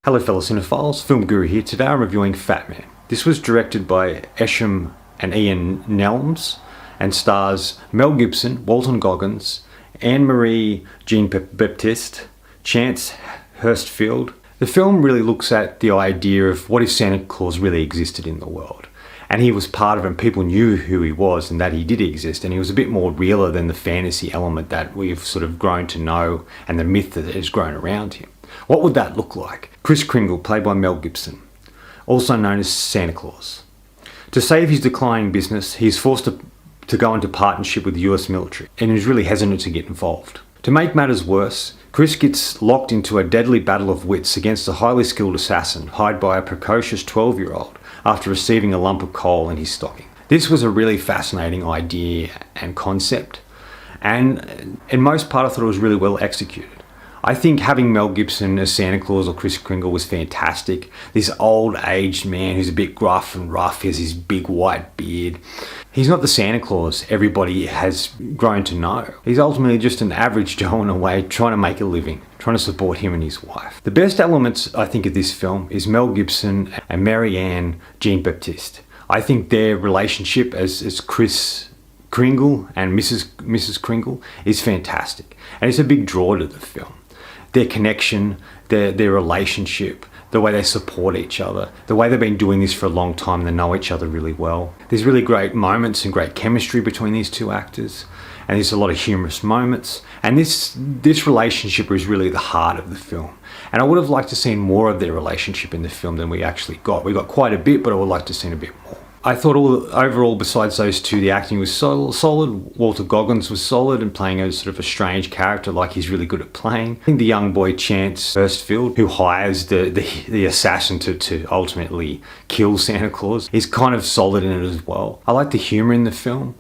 Hello fellow cinephiles, Film Guru here. Today I'm reviewing Fatman. This was directed by Esham and Ian Nelms and stars Mel Gibson, Walton Goggins, Anne-Marie Jean-Baptiste, Chance Hurstfield. The film really looks at the idea of what if Santa Claus really existed in the world. And he was part of it and people knew who he was and that he did exist, and he was a bit more realer than the fantasy element that we've sort of grown to know and the myth that has grown around him. What would that look like? Kris Kringle, played by Mel Gibson, also known as Santa Claus. To save his declining business, he is forced to go into partnership with the US military and is really hesitant to get involved. To make matters worse, Kris gets locked into a deadly battle of wits against a highly skilled assassin hired by a precocious 12-year-old after receiving a lump of coal in his stocking. This was a really fascinating idea and concept, and in most part I thought it was really well executed. I think having Mel Gibson as Santa Claus or Kris Kringle was fantastic. This old-aged man who's a bit gruff and rough, he has his big white beard. He's not the Santa Claus everybody has grown to know. He's ultimately just an average Joe in a way, trying to make a living, trying to support him and his wife. The best elements, I think, of this film is Mel Gibson and Marianne Jean-Baptiste. I think their relationship as Kris Kringle and Mrs. Kringle is fantastic, and it's a big draw to the film. Their connection, their relationship, the way they support each other, the way they've been doing this for a long time, they know each other really well. There's really great moments and great chemistry between these two actors, and there's a lot of humorous moments, and this relationship is really the heart of the film. And I would have liked to see more of their relationship in the film than we actually got. We got quite a bit, but I would like to see a bit more. I thought overall, besides those two, the acting was solid. Walter Goggins was solid and playing a sort of a strange character like he's really good at playing. I think the young boy Chance Hurstfield, who hires the assassin to ultimately kill Santa Claus, is kind of solid in it as well. I like the humour in the film,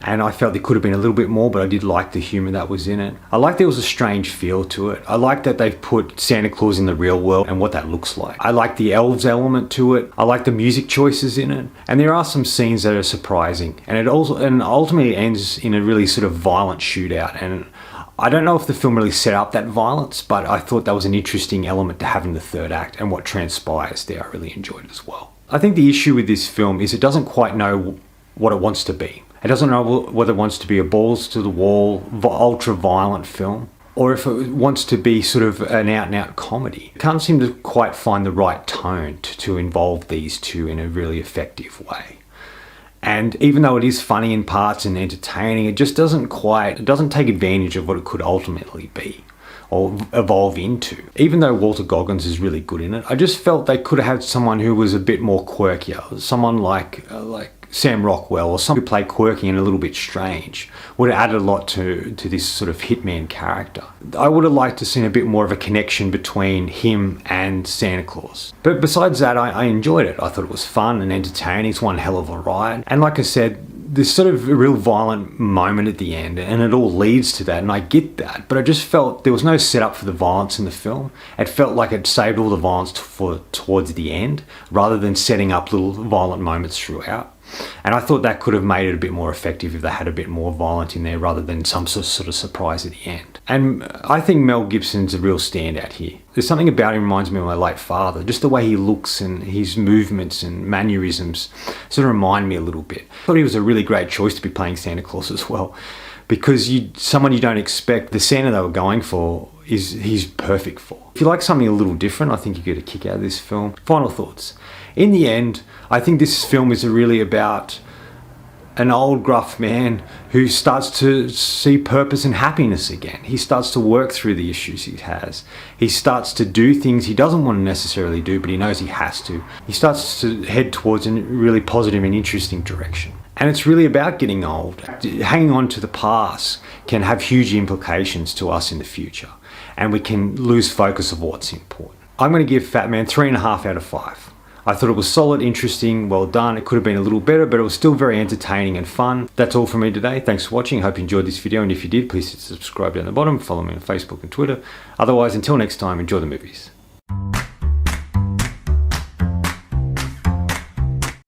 and I felt there could have been a little bit more, but I did like the humour that was in it. I like there was a strange feel to it. I like that they've put Santa Claus in the real world and what that looks like. I like the elves element to it. I like the music choices in it. And there are some scenes that are surprising. And it ultimately ends in a really sort of violent shootout. And I don't know if the film really set up that violence, but I thought that was an interesting element to have in the third act, and what transpires there I really enjoyed it as well. I think the issue with this film is it doesn't quite know what it wants to be. It doesn't know whether it wants to be a balls-to-the-wall, ultra-violent film, or if it wants to be sort of an out-and-out comedy. It can't seem to quite find the right tone to involve these two in a really effective way. And even though it is funny in parts and entertaining, it just doesn't take advantage of what it could ultimately be or evolve into. Even though Walter Goggins is really good in it, I just felt they could have had someone who was a bit more quirkier, someone like Sam Rockwell, or someone who played quirky and a little bit strange, would have added a lot to this sort of hitman character. I would have liked to have seen a bit more of a connection between him and Santa Claus. But besides that, I enjoyed it. I thought it was fun and entertaining. It's one hell of a ride. And like I said, there's sort of a real violent moment at the end, and it all leads to that, and I get that, but I just felt there was no setup for the violence in the film. It felt like it saved all the violence towards the end, rather than setting up little violent moments throughout. And I thought that could have made it a bit more effective if they had a bit more violence in there rather than some sort of surprise at the end. And I think Mel Gibson's a real standout here. There's something about him reminds me of my late father. Just the way he looks and his movements and mannerisms sort of remind me a little bit. I thought he was a really great choice to be playing Santa Claus as well, because someone you don't expect. The Santa they were going for he's perfect for. If you like something a little different, I think you get a kick out of this film. Final thoughts. In the end, I think this film is really about an old gruff man who starts to see purpose and happiness again. He starts to work through the issues he has. He starts to do things he doesn't want to necessarily do, but he knows he has to. He starts to head towards a really positive and interesting direction. And it's really about getting old. Hanging on to the past can have huge implications to us in the future, and we can lose focus of what's important. I'm going to give Fatman 3.5 out of 5. I thought it was solid, interesting, well done. It could have been a little better, but it was still very entertaining and fun. That's all from me today. Thanks for watching. Hope you enjoyed this video, and if you did, please hit subscribe down the bottom. Follow me on Facebook and Twitter. Otherwise, until next time, enjoy the movies.